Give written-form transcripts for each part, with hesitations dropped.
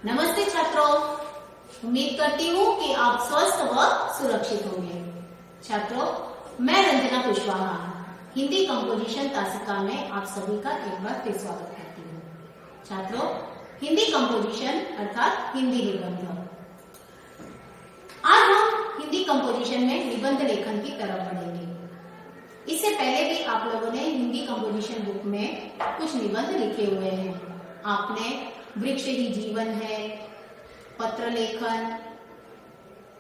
नमस्ते छात्रों, उम्मीद करती हूँ कि आप स्वस्थ व सुरक्षित होंगे। छात्रों, मैं रंजना कुशवाहा हिंदी कंपोजिशन तासिका में आप सभी का एक बार फिर स्वागत करती हूँ। छात्रों, हिंदी कंपोजिशन अर्थात हिंदी निबंध। आज हम हिंदी कंपोजिशन में निबंध लेखन की तरफ बढ़ेंगे। इससे पहले भी आप लोगों ने हिंदी कंपोजिशन बुक में कुछ निबंध लिखे हुए हैं। आपने वृक्ष ही जीवन है, पत्र लेखन,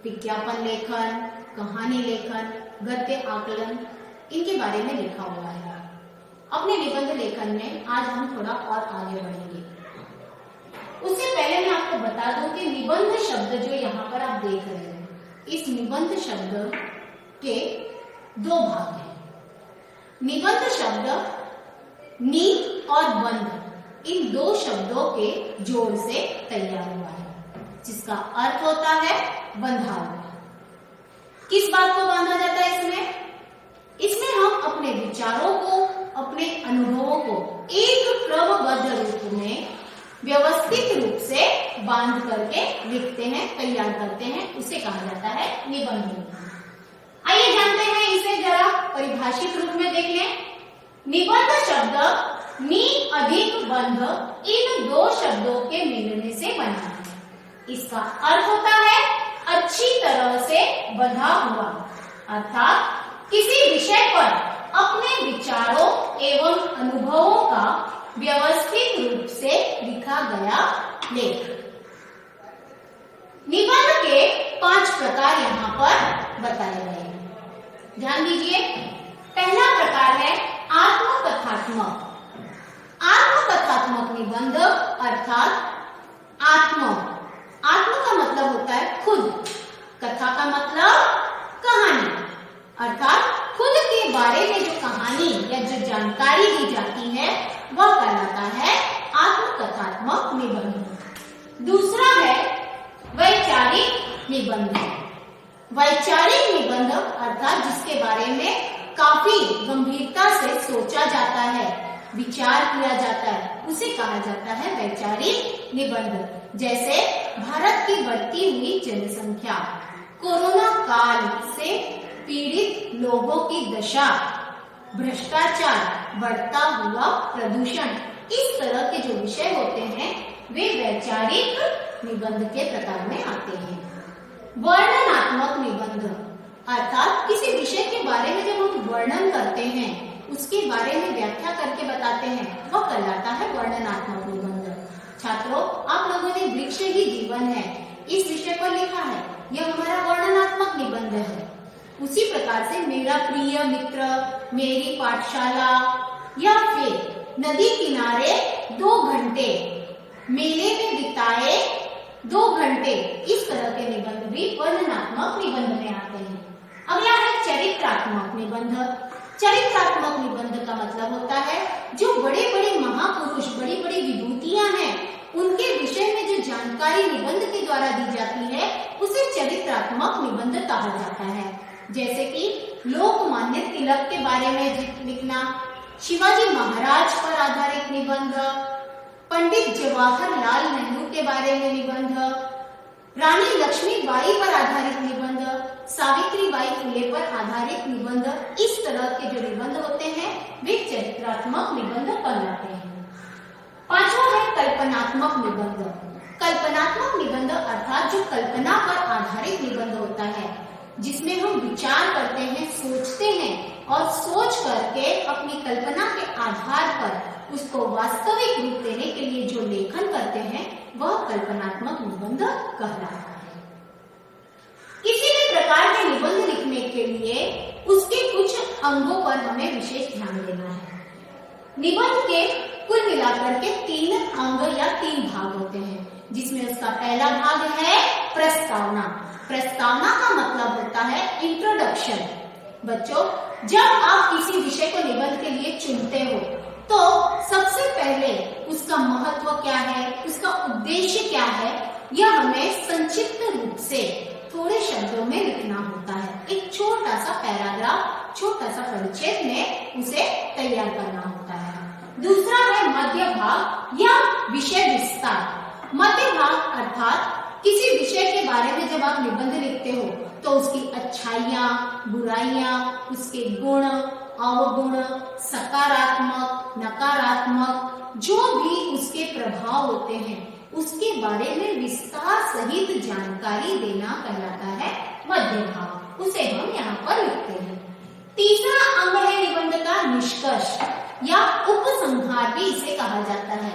विज्ञापन लेखन, कहानी लेखन, गद्य आकलन, इनके बारे में लिखा हुआ है। अपने निबंध लेखन में आज हम थोड़ा और आगे बढ़ेंगे। उससे पहले मैं आपको बता दूं कि निबंध शब्द जो यहाँ पर आप देख रहे हैं, इस निबंध शब्द के दो भाग हैं। निबंध शब्द नी और बंध, इन दो शब्दों के जोड़ से तैयार हुआ है, जिसका अर्थ होता है बंधा हुआ। किस बात को बांधा जाता है इसमें हम अपने विचारों को, अपने अनुभवों को एक क्रमबद्ध रूप में व्यवस्थित रूप से बांध करके लिखते हैं, तैयार करते हैं। उसे कहा जाता है निबंध। आइए जानते हैं इसे जरा परिभाषित रूप में देख लें। निबंध शब्द नी अधिक बंध, इन दो शब्दों के मिलने से बना है। इसका अर्थ होता है अच्छी तरह से बंधा हुआ, अर्थात किसी विषय पर अपने विचारों एवं अनुभवों का व्यवस्थित रूप से लिखा गया लेख। निबंध के 5 प्रकार यहाँ पर बताए गए हैं। ध्यान दीजिए। पहला प्रकार है आत्मकथात्मक। आत्मकथात्मक निबंध अर्थात आत्म का मतलब होता है खुद, कथा का मतलब कहानी, अर्थात खुद के बारे में जो कहानी या जो जानकारी दी जाती है वह कहलाता है आत्मकथात्मक निबंध। दूसरा है वैचारिक निबंध। वैचारिक निबंध अर्थात जिसके बारे में काफी गंभीरता से सोचा जाता है, विचार किया जाता है, उसे कहा जाता है वैचारिक निबंध। जैसे भारत की बढ़ती हुई जनसंख्या, कोरोना काल से पीड़ित लोगों की दशा, भ्रष्टाचार, बढ़ता हुआ प्रदूषण, इस तरह के जो विषय होते हैं वे वैचारिक निबंध के प्रकार में आते हैं। वर्णनात्मक निबंध अर्थात किसी विषय के बारे में जब हम वर्णन करते हैं, उसके बारे में व्याख्या करके बताते हैं, वह कहलाता है वर्णनात्मक निबंध। छात्रों, आप लोगों ने वृक्ष ही जीवन है इस विषय पर लिखा है, यह हमारा वर्णनात्मक निबंध है। उसी प्रकार से मेरा प्रिय मित्र, मेरी पाठशाला, या फिर नदी किनारे 2 घंटे, मेले में बिताए 2 घंटे, इस तरह के निबंध भी वर्णनात्मक निबंध में आते हैं। अगला है चरित्रात्मक निबंध। चरित्रात्मक निबंध का मतलब होता है जो बड़े बड़े महापुरुष, बड़ी बड़ी विभूतियां हैं, उनके विषय में जो जानकारी निबंध के द्वारा दी जाती है उसे चरित्रात्मक निबंध कहा जाता है। जैसे कि लोकमान्य तिलक के बारे में लिखना, शिवाजी महाराज पर आधारित निबंध, पंडित जवाहरलाल नेहरू के बारे में निबंध, रानी लक्ष्मीबाई पर आधारित निबंध, सावित्रीबाई फुले पर आधारित निबंध, इस तरह के जो निबंध होते हैं वे चरित्रात्मक निबंध कहलाते हैं। पांचवा है कल्पनात्मक निबंध। कल्पनात्मक निबंध अर्थात जो कल्पना पर आधारित निबंध होता है, जिसमें हम विचार करते हैं, सोचते हैं और सोच करके अपनी कल्पना के आधार पर उसको वास्तविक रूप देने के लिए जो लेखन करते हैं वह कल्पनात्मक निबंध कहलाता है। किसी भी प्रकार के निबंध लिखने के लिए उसके कुछ अंगों पर हमें विशेष ध्यान देना है। निबंध के कुल मिलाकर के 3 अंग या 3 भाग होते हैं, जिसमें उसका पहला भाग है प्रस्तावना। प्रस्तावना का मतलब होता है इंट्रोडक्शन। बच्चों, जब आप किसी विषय को निबंध के लिए चुनते हो तो सबसे पहले उसका महत्व क्या है, उसका उद्देश्य क्या है, यह हमें संक्षिप्त रूप से थोड़े शब्दों में लिखना होता है। एक छोटा सा पैराग्राफ, छोटा सा परिच्छेद में उसे तैयार करना होता है। दूसरा है मध्य भाग या विषय विस्तार। मध्य भाग किसी विषय के बारे में जब आप निबंध लिखते हो तो उसकी अच्छाइयाँ, बुराइयाँ, उसके गुण, अवगुण, सकारात्मक, नकारात्मक, जो भी उसके प्रभाव होते हैं उसके बारे में विस्तार सहित जानकारी देना कहलाता है मध्य भाग। उसे हम यहाँ पर लिखते हैं। तीसरा अंग है निबंध का निष्कर्ष या उपसंहार भी इसे कहा जाता है।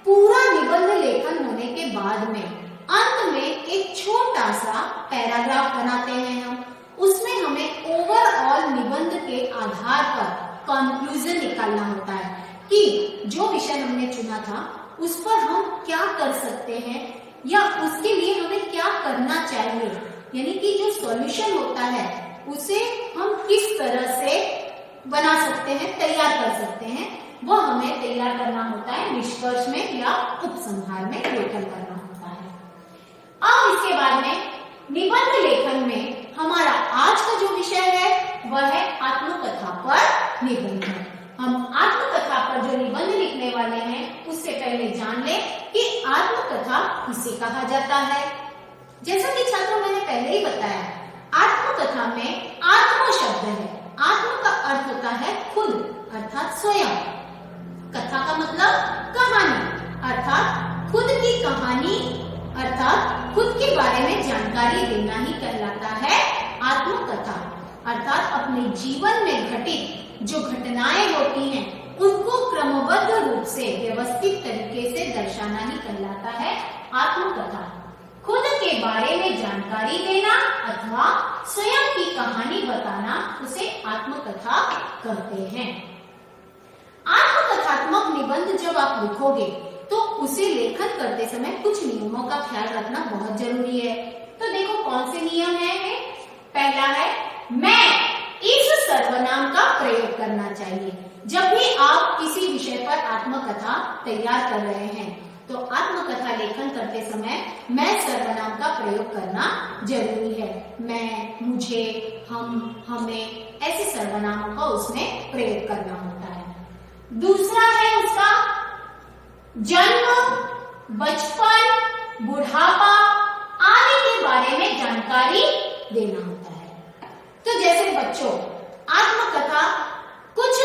पूरा निबंध लेखन होने के बाद में अंत में एक छोटा सा पैराग्राफ बनाते हैं हम। उसमें हमें ओवरऑल निबंध के आधार पर कंक्लूजन निकालना होता है कि जो विषय हमने चुना था उस पर हम क्या कर सकते हैं या उसके लिए हमें क्या करना चाहिए, यानी कि जो सॉल्यूशन होता है उसे हम किस तरह से बना सकते हैं, तैयार कर सकते हैं, वो हमें तैयार करना होता है निष्कर्ष में या उपसंहार में लेखन करना होता है। अब इसके बाद में निबंध लेखन में हमारा आज का जो विषय है वह है आत्मकथा पर निबंध। हम आत्मकथा पर जो निबंध लिखने वाले हैं उससे पहले जान लें कि आत्मकथा किसे कहा जाता है। जैसा कि छात्रों मैंने पहले ही बताया, आत्मकथा में आत्म शब्द है। आत्म का अर्थ होता है खुद अर्थात स्वयं। कथा का मतलब कहानी अर्थात खुद की कहानी अर्थात खुद के बारे में जानकारी देना ही कहलाता है आत्मकथा। अर्थात अपने जीवन में घटित जो घटनाएं होती हैं उनको क्रमबद्ध रूप से व्यवस्थित तरीके से दर्शाना ही कहलाता है आत्मकथा। खुद के बारे में जानकारी देना अथवा स्वयं की कहानी बताना उसे आत्मकथा कहते हैं। आत्मकथात्मक निबंध जब आप लिखोगे तो उसे लेखन करते समय कुछ नियमों का ख्याल रखना बहुत जरूरी है। तो देखो कौन से नियम है। पहला है मैं इस सर्वनाम का प्रयोग करना चाहिए। जब भी आप किसी विषय पर आत्मकथा तैयार कर रहे हैं तो आत्मकथा लेखन करते समय मैं सर्वनाम का प्रयोग करना जरूरी है। मैं, मुझे, हम, हमें ऐसे सर्वनामों का उसमें प्रयोग करना होता है। दूसरा है उसका जन्म, बचपन, बुढ़ापा आदि के बारे में जानकारी देना होता है। तो जैसे बच्चों, आत्मकथा कुछ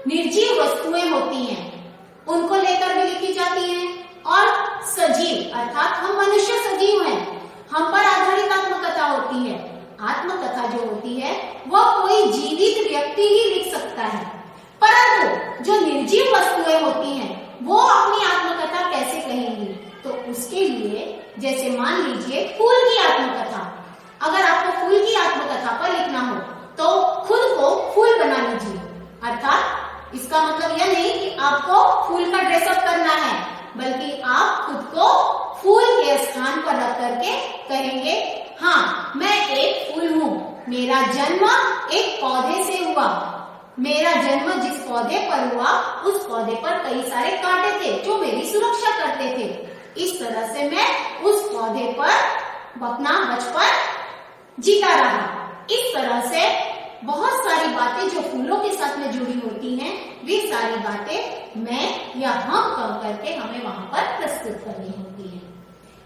निर्जीव वस्तुएं होती हैं उनको लेकर भी लिखी जाती हैं और सजीव अर्थात हम मनुष्य सजीव हैं, हम पर आधारित आत्मकथा होती है। आत्मकथा जो होती है वह कोई जीवित व्यक्ति ही लिख सकता है, परंतु जो निर्जीव वस्तुएं होती हैं वो अपनी आत्मकथा कैसे कहेंगी। तो उसके लिए जैसे मान लीजिए फूल की आत्मकथा, अगर आपको फूल की आत्मकथा पर लिखना हो तो खुद को फूल बना लीजिए। अर्थात इसका मतलब यह नहीं कि आपको फूल का ड्रेसअप करना है, बल्कि आप खुद को फूल के स्थान पर रख करके कहेंगे, हाँ मैं एक फूल हूँ, मेरा जन्म एक पौधे से हुआ, मेरा जन्म जिस पौधे पर हुआ उस पौधे पर कई सारे कांटे थे जो मेरी सुरक्षा करते थे। इस तरह से मैं उस पौधे पर अपना बचपन जीता रहा। इस तरह से बहुत सारी बातें जो फूलों के साथ में जुड़ी होती हैं, वे सारी बातें मैं या हम कह करके हमें वहां पर प्रस्तुत करनी होती है।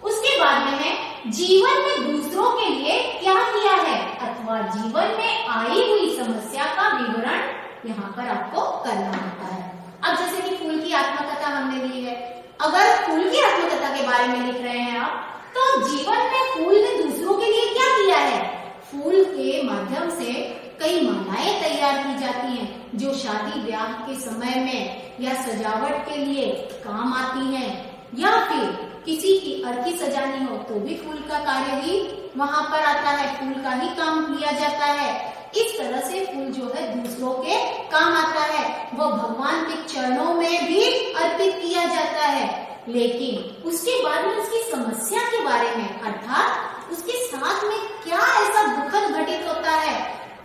उसके बाद में है जीवन में दूसरों के लिए क्या किया है अथवा जीवन में आई हुई समस्या का विवरण यहाँ पर आपको करना होता है। अब जैसे कि फूल की आत्मकथा हमने ली है, अगर फूल की आत्मकथा के बारे में लिख रहे हैं आप, तो जीवन में फूल ने दूसरों के लिए क्या किया है। फूल के माध्यम से कई मालाएं तैयार की जाती हैं जो शादी ब्याह के समय में या सजावट के लिए काम आती हैं, या फिर किसी की अर्थी सजानी हो तो भी फूल का कार्य ही वहां पर आता है, फूल का ही काम किया जाता है। इस तरह से फूल जो है दूसरों के काम आता है, वो भगवान के चरणों में भी अर्पित किया जाता है। लेकिन उसके बाद में उसकी समस्या के बारे में अर्थात उसके साथ में क्या ऐसा दुखद घटित होता है,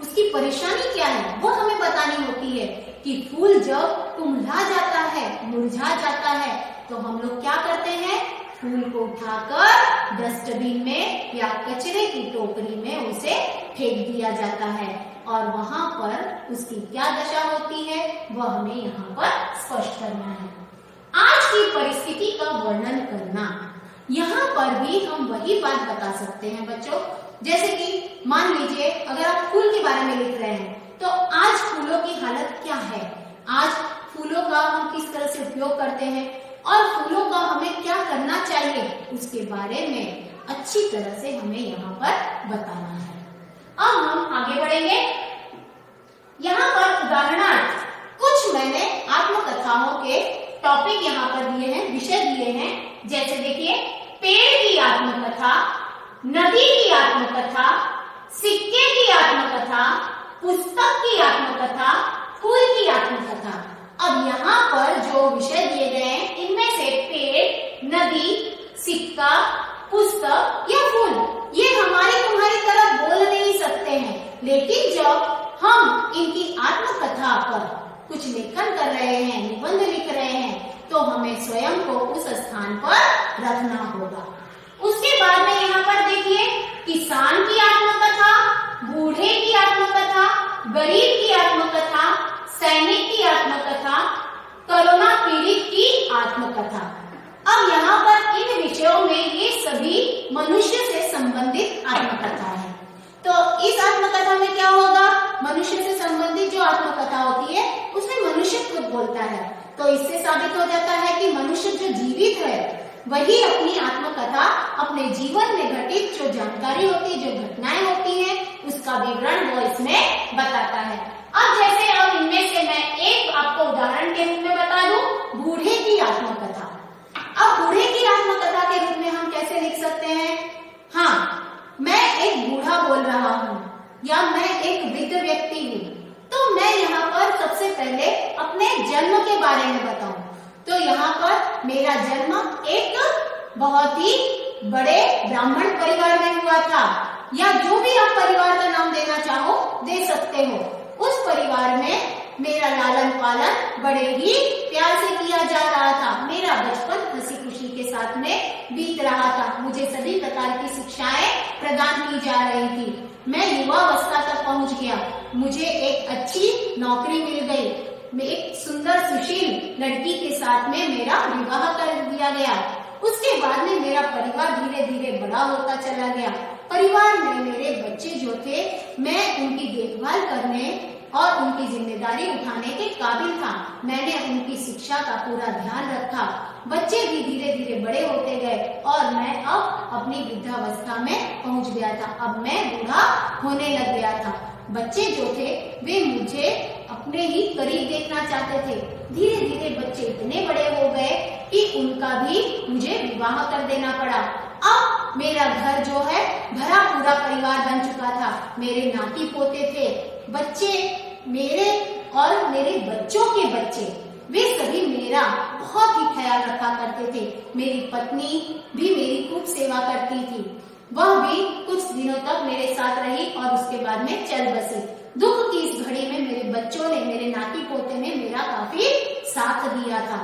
उसकी परेशानी क्या है, वो हमें बतानी होती है। कि फूल जब कुम्हला जाता है, मुरझा जाता है, तो हम लोग क्या करते हैं, फूल को उठाकर डस्टबिन में या कचरे की टोकरी में उसे फेंक दिया जाता है और वहां पर उसकी क्या दशा होती है वह हमें यहाँ पर स्पष्ट करना है। आज की परिस्थिति का वर्णन करना, यहाँ पर भी हम वही बात बता सकते हैं बच्चों। जैसे कि मान लीजिए अगर आप फूल के बारे में लिख रहे हैं तो आज फूलों की हालत क्या है, आज फूलों का हम किस तरह से उपयोग करते हैं और फूलों का हमें क्या करना चाहिए, उसके बारे में अच्छी तरह से हमें यहाँ पर बताना है। अब हम आगे बढ़ेंगे। यहाँ पर उदाहरणार्थ कुछ मैंने आत्मकथाओं के टॉपिक यहाँ पर दिए हैं, विषय दिए हैं। जैसे देखिए, पेड़ की आत्मकथा, नदी की आत्मकथा, सिक्के की आत्मकथा, पुस्तक की आत्मकथा, फूल की आत्मकथा। अब यहाँ पर जो विषय दिए गए हैं इनमें से पेड़, नदी, सिक्का, पुस्तक या फूल, ये हमारी तुम्हारी तरह बोल नहीं सकते हैं, लेकिन जब हम इनकी आत्मकथा पर कुछ लेखन कर रहे हैं, निबंध लिख रहे हैं, तो हमें स्वयं को उस स्थान पर रखना होगा। उसके बाद में यहाँ पर देखिए, किसान की आत्मकथा, बूढ़े की आत्मकथा, गरीब की आत्मकथा, सैनिक की आत्मकथा, कोरोना पीड़ित की आत्मकथा। अब यहाँ पर इन विषयों में ये सभी मनुष्य से संबंधित आत्मकथा है। तो इस आत्मकथा में क्या होगा, मनुष्य से संबंधित जो आत्मकथा होती है उसमें मनुष्य खुद बोलता है। तो इससे साबित हो जाता है कि मनुष्य जो जीवित है वही अपनी आत्मकथा अपने जीवन में घटित जो जानकारी होती है, जो घटनाएं होती हैं, उसका विवरण वो इसमें बताता है। अब जैसे अब इनमें से मैं एक आपको उदाहरण के रूप में बता दूं, बूढ़े की आत्मकथा। अब बूढ़े की आत्मकथा के रूप में हम कैसे लिख सकते हैं, हाँ, मैं एक बूढ़ा बोल रहा हूँ या मैं एक वृद्ध व्यक्ति हूँ, तो मैं यहाँ पर सबसे पहले अपने जन्म के बारे में बताऊं। तो यहाँ पर मेरा जन्म एक बहुत ही बड़े ब्राह्मण परिवार में हुआ था, या जो भी आप परिवार का नाम देना चाहो दे सकते हो। उस परिवार में मेरा लालन पालन बड़े ही प्यार से किया जा रहा था। मेरा बचपन हंसी खुशी के साथ में बीत रहा था। मुझे सभी प्रकार की शिक्षाएं प्रदान की जा रही थी। मैं युवावस्था तक पहुंच गया, मुझे एक अच्छी नौकरी मिल गई, मैं एक सुंदर सुशील लड़की के साथ में मेरा विवाह कर दिया गया। उसके बाद में मेरा परिवार धीरे धीरे बड़ा होता चला गया। परिवार में मेरे बच्चे जो थे, मैं उनकी देखभाल करने और उनकी जिम्मेदारी उठाने के काबिल था। मैंने उनकी शिक्षा का पूरा ध्यान रखा। बच्चे भी धीरे धीरे बड़े होते गए और मैं अब अपनी वृद्धावस्था में पहुंच गया था। अब मैं बूढ़ा होने लग गया था। बच्चे जो थे वे मुझे अपने ही करीब देखना चाहते थे। धीरे धीरे बच्चे इतने बड़े हो गए कि उनका भी मुझे विवाह कर देना पड़ा। अब मेरा घर जो है भरा पूरा परिवार बन चुका था। मेरे नाती पोते थे, बच्चे मेरे और मेरे बच्चों के बच्चे, वे सभी मेरा बहुत ही ख्याल रखा करते थे। मेरी पत्नी भी मेरी खूब सेवा करती थी। वह भी कुछ दिनों तक मेरे साथ रही और उसके बाद में चल बसी। दुख की इस घड़ी में मेरे बच्चों ने, मेरे नाती पोते ने मेरा काफी साथ दिया था।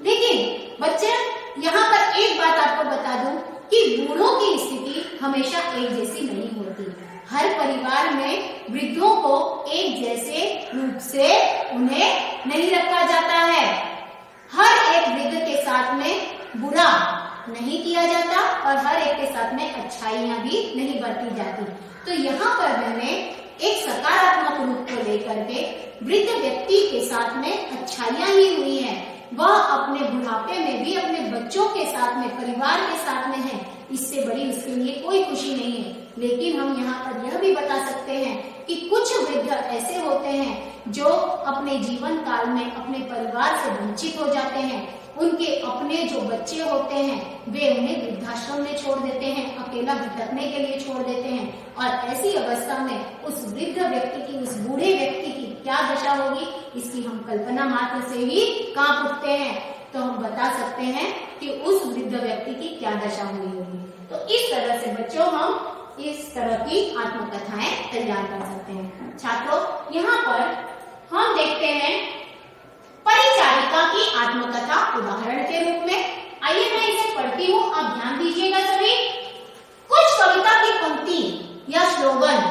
लेकिन बच्चे, यहाँ पर एक बात आपको बता दूं कि बूढ़ों की स्थिति हमेशा एक जैसी नहीं होती। हर परिवार में वृद्धों को एक जैसे रूप से उन्हें नहीं रखा जाता है। हर एक वृद्ध के साथ में बुरा नहीं किया जाता और हर एक के साथ में अच्छाइयां भी नहीं बरती जाती। तो यहाँ पर मैंने एक सकारात्मक रूप को लेकर के वृद्ध व्यक्ति के साथ में अच्छाइयां ही हुई हैं। वह अपने बुढ़ापे में भी अपने बच्चों के साथ में, परिवार के साथ में है। इससे बड़ी उसके लिए कोई खुशी नहीं है। लेकिन हम यहाँ पर यह भी बता सकते हैं कि कुछ वृद्ध ऐसे होते हैं जो अपने जीवन काल में अपने परिवार से वंचित हो जाते हैं। उनके अपने जो बच्चे होते हैं वे उन्हें वृद्धाश्रम में छोड़ देते हैं, अकेला भटकने के लिए छोड़ देते हैं। और ऐसी अवस्था में उस वृद्ध व्यक्ति की, उस बूढ़े व्यक्ति की क्या दशा होगी, इसकी हम कल्पना मात्र से ही कांप उठते हैं। तो हम बता सकते हैं कि उस वृद्ध व्यक्ति की क्या दशा हुई होगी। तो इस तरह से बच्चों हम इस तरह की आत्मकथाएं तैयार कर सकते हैं। छात्रों, यहाँ पर हम देखते हैं परिचारिका की आत्मकथा उदाहरण के रूप में। आइए मैं इसे पढ़ती हूँ, आप ध्यान दीजिएगा सभी। कुछ कविता की पंक्ति या स्लोगन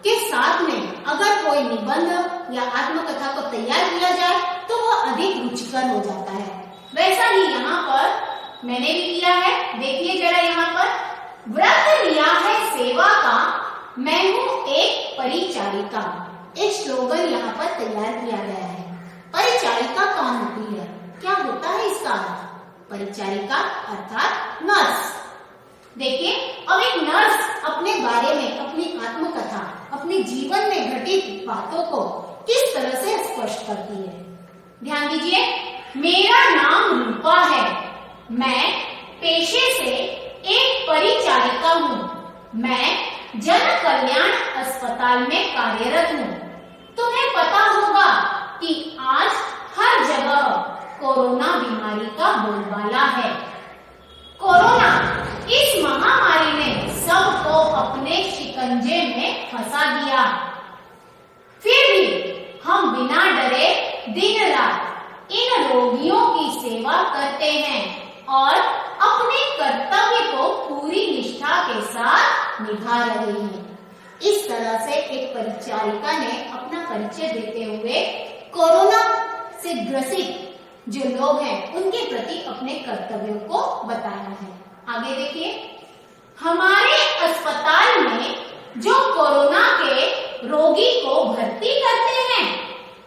के साथ में अगर कोई निबंध या आत्मकथा को तैयार किया जाए तो वह अधिक रुचिकर हो जाता है। वैसा ही यहाँ पर मैंने भी किया है। देखिए जरा यहाँ पर व्रत लिया है सेवा का, मैं हूँ एक परिचारिका। एक स्लोगन यहाँ पर तैयार किया गया है। परिचारिका कौन होती है, क्या होता है इसका अर्थ? परिचारिका अर्थात नर्स। देखिए, अब एक नर्स अपने बारे में, अपनी आत्मकथा, अपने जीवन में घटित बातों को किस तरह से स्पष्ट करती है। ध्यान दीजिए, मेरा नाम रूपा है, मैं पेशे से एक परिचारिका हूँ, मैं जन कल्याण अस्पताल में कार्यरत हूँ। तुम्हें पता होगा कि आज हर जगह कोरोना बीमारी का बोलबाला है। कोरोना इस महामारी ने सबको अपने शिकंजे में फंसा दिया। फिर भी हम बिना डरे दिन रात इन रोगियों की सेवा करते हैं और अपने कर्तव्य को पूरी निष्ठा के साथ निभा रहे हैं। इस तरह से एक परिचारिका ने अपना परिचय देते हुए कोरोना से ग्रसित जो लोग हैं उनके प्रति अपने कर्तव्यों को बताया है। आगे देखिए, हमारे अस्पताल में जो कोरोना के रोगी को भर्ती करते हैं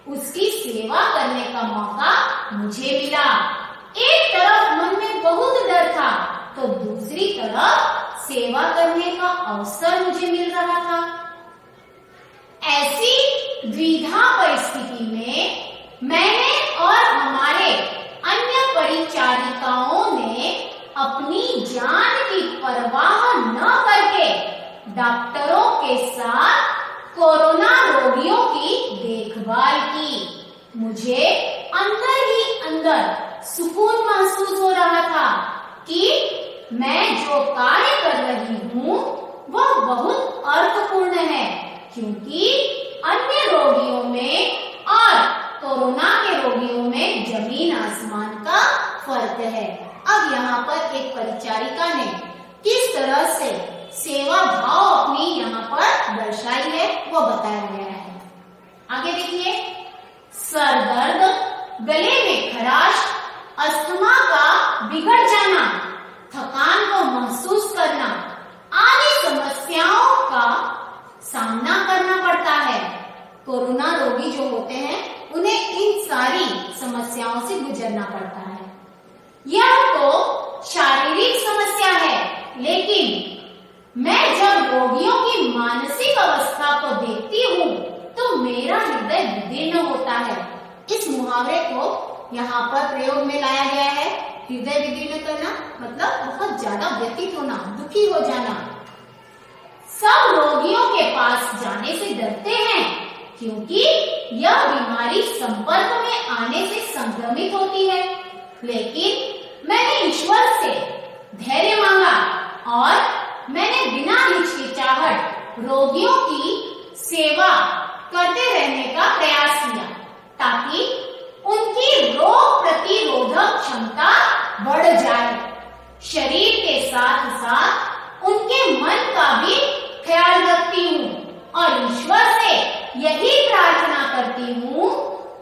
उसकी सेवा करने का मौका मुझे मिला। एक तरफ मन में बहुत डर था तो दूसरी तरफ सेवा करने का अवसर मुझे मिल रहा था। ऐसी द्विधा परिस्थिति में मैंने और हमारे अन्य परिचारिकाओं ने अपनी जान की परवाह न करके डॉक्टरों के साथ कोरोना रोगियों की देखभाल की। मुझे अंदर ही अंदर सुकून महसूस हो रहा था कि मैं जो कार्य कर रही हूँ वह बहुत अर्थपूर्ण है, क्योंकि अन्य रोगियों में और कोरोना के रोगियों में जमीन आसमान का फर्क है। अब यहाँ पर एक परिचारिका ने किस तरह से सेवा भाव अपनी यहाँ पर दर्शाई है वो बताया गया है। आगे देखिए, सर दर्द, गले में खराश, अस्थमा का बिगड़ जाना, थकान को महसूस करना आदि समस्याओं का सामना करना पड़ता है। कोरोना रोगी जो होते हैं उन्हें इन सारी समस्याओं से गुजरना पड़ता है। यह तो शारीरिक समस्या है, लेकिन मैं जब रोगियों की मानसिक अवस्था को देखती हूँ तो मेरा हृदय विदीर्ण होता है। इस मुहावरे को यहाँ पर प्रयोग में लाया गया है। हृदय विदीर्ण करना मतलब बहुत ज्यादा व्यथित होना, दुखी हो जाना। सब रोगियों के पास जाने से डरते हैं क्योंकि यह बीमारी संपर्क में आने से संक्रमित होती है, लेकिन मैंने ईश्वर से धैर्य मांगा और मैंने बिना हिचकिचाहट रोगियों की सेवा करते रहने का प्रयास किया ताकि उनकी रोग प्रतिरोधक क्षमता बढ़ जाए। शरीर के साथ साथ उनके मन का भी ख्याल रखती हूँ और ईश्वर से यही प्रार्थना करती हूँ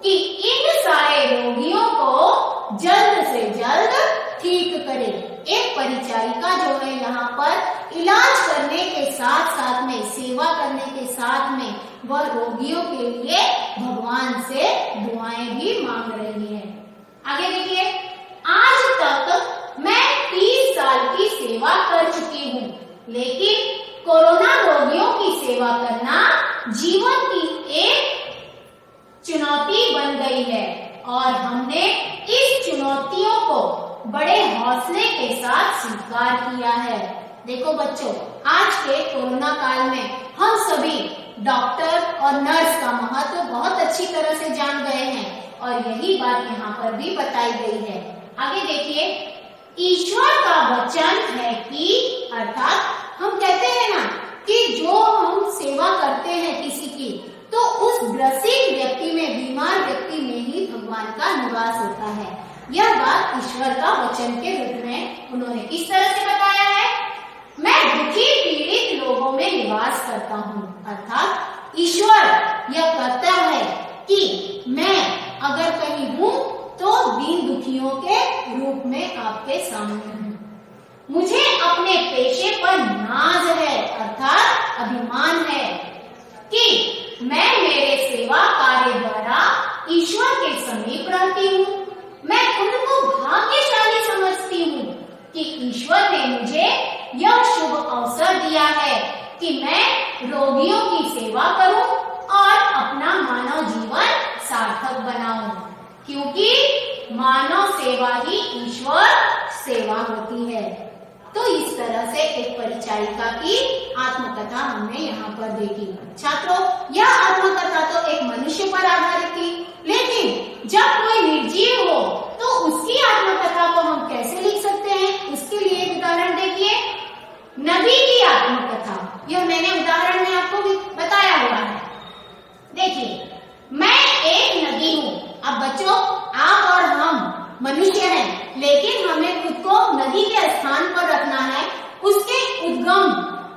कि इन सारे रोगियों को जल्द से जल्द ठीक करे। एक परिचारिका जो है यहाँ पर इलाज करने के साथ साथ में, सेवा करने के साथ में वह रोगियों के लिए भगवान से दुआएं भी मांग रही है। आगे देखिए, आज तक मैं 30 साल की सेवा कर चुकी हूँ, लेकिन कोरोना रोगियों की सेवा करना जीवन की एक चुनौती बन गई है और हमने इस चुनौतियों को बड़े हौसले के साथ स्वीकार किया है। देखो बच्चों, आज के कोरोना काल में हम सभी डॉक्टर और नर्स का महत्व बहुत अच्छी तरह से जान गए हैं और यही बात यहाँ पर भी बताई गई है। आगे देखिए, ईश्वर का वचन है कि, अर्थात हम कहते हैं ना कि जो हम सेवा करते हैं किसी की, तो उस ग्रसित व्यक्ति में, बीमार व्यक्ति में ही भगवान का निवास होता है। यह बात ईश्वर का वचन के रूप में उन्होंने किस तरह से बताया है? मैं दुखी पीड़ित लोगों में निवास करता हूँ, अर्थात ईश्वर यह कहता है कि मैं अगर कहीं हूँ तो दीन दुखियों के रूप में आपके सामने हूँ। मुझे अपने पेशे पर नाज है अर्थात अभिमान है कि मैं मेरे सेवा कार्य द्वारा ईश्वर के समीप रहती हूँ। मैं खुद को भाग्यशाली समझती हूँ कि ईश्वर ने मुझे यह शुभ अवसर दिया है कि मैं रोगियों की सेवा करूं और अपना मानव जीवन सार्थक बनाऊं, क्योंकि मानव सेवा ही ईश्वर सेवा होती है। तो इस तरह से एक परिचारिका की आत्मकथा हमने यहाँ पर देखी। छात्रों, यह आत्मकथा तो एक मनुष्य पर आधारित थी, लेकिन जब कोई निर्जीव हो तो उसकी आत्मकथा को हम कैसे लिख सकते हैं, उसके लिए एक उदाहरण देखिए। नदी की आत्मकथा, यह मैंने उदाहरण में आपको भी बताया हुआ है। देखिए, मैं एक नदी हूँ। अब बच्चों, आप और हम मनुष्य हैं, लेकिन हमें खुद को नदी के स्थान पर रखना है। उसके उद्गम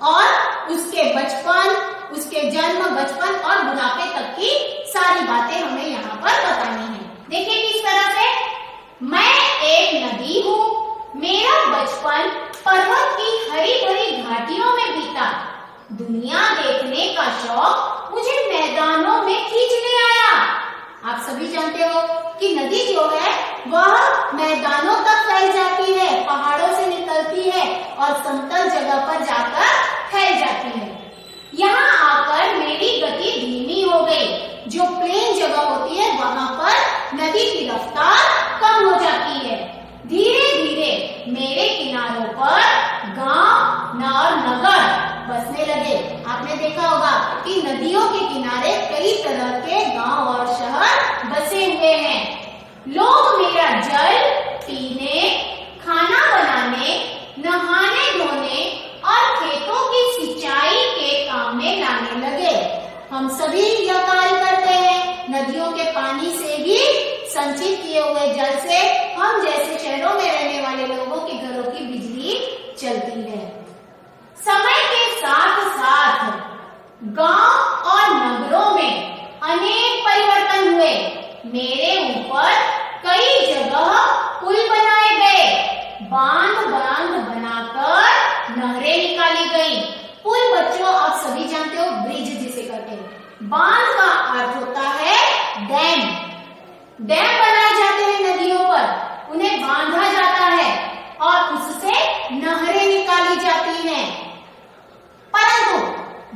और उसके बचपन, उसके जन्म, बचपन और बुढ़ापे तक की सारी बातें हमें यहाँ पर बतानी है। देखिए किस तरह से, मैं एक नदी हूँ। मेरा बचपन पर्वत की हरी भरी घाटियों में बीता। दुनिया देखने का शौक मुझे मैदानों में खींचने आया। आप सभी जानते हो कि नदी जो है वह मैदानों तक फैल जाती है, पहाड़ों से निकलती है और समतल जगह पर जाकर फैल जाती है। यहाँ आकर मेरी गति धीमी हो गई। जो प्लेन जगह होती है वहाँ पर नदी की रफ्तार कम हो जाती है। धीरे धीरे मेरे किनारों पर गांव और नगर बसने लगे। आपने देखा होगा कि नदियों के किनारे कई तरह के गांव और शहर बसे हुए हैं। लोग मेरा जल पीने, खाना बनाने, नहाने धोने और खेतों की सिंचाई के काम में लाने लगे। हम सभी यह कार्य करते हैं। नदियों के पानी से भी संचित किए हुए जल से हम जैसे शहरों में रहने वाले लोगों के घरों की बिजली चलती है। समय के साथ साथ गांव और नगरों में अनेक परिवर्तन हुए। मेरे ऊपर कई जगह पुल बनाए गए, बांध बनाकर नहरें निकाली गई। पुल बच्चों आप सभी जानते हो, ब्रिज जिसे कहते हैं। बांध का अर्थ होता है डैम। डैम बनाए जाते हैं नदियों पर, उन्हें बांधा जाता है और उससे नहरें निकाली जाती हैं। परंतु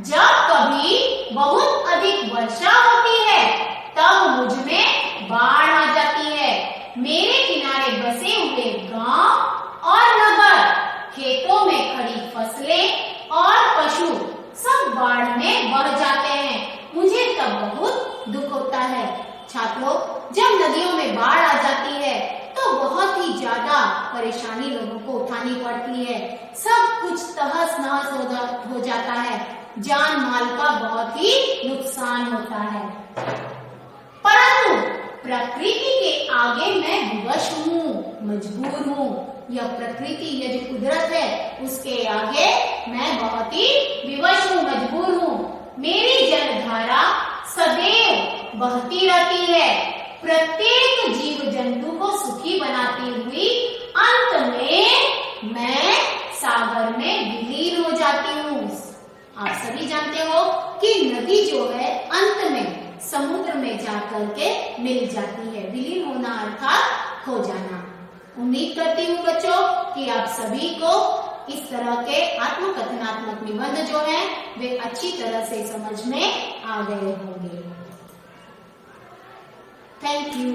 जब कभी बहुत अधिक वर्षा होती है तब मुझ में बाढ़ आ जाती है। मेरे किनारे बसे हुए गांव और नगर, खेतों में खड़ी फसलें और पशु सब बाढ़ में बह जाते हैं। मुझे तब बहुत दुख होता है। छात्रों, जब नदियों में बाढ़ आ जाती है तो बहुत ही ज्यादा परेशानी लोगों को उठानी पड़ती है। सब कुछ तहस नहस हो जाता है। जान माल का बहुत ही नुकसान होता है। परंतु प्रकृति के आगे मैं विवश हूँ, मजबूर हूँ। यह प्रकृति, यह जो कुदरत है, उसके आगे मैं बहुत ही विवश हूँ, मजबूर हूँ। मेरी जलधारा सदैव बहती रहती है, प्रत्येक जीव जंतु को सुखी बनाती हुई अंत में मैं सागर में विलीन हो जाती हूँ। आप सभी जानते हो कि नदी जो है अंत में समुद्र में जाकर के मिल जाती है। विलीन होना अर्थात खो जाना। उम्मीद करती हूँ बच्चों कि आप सभी को इस तरह के आत्मकथनात्मक निबंध जो है वे अच्छी तरह से समझ में आ गए होंगे। Thank you.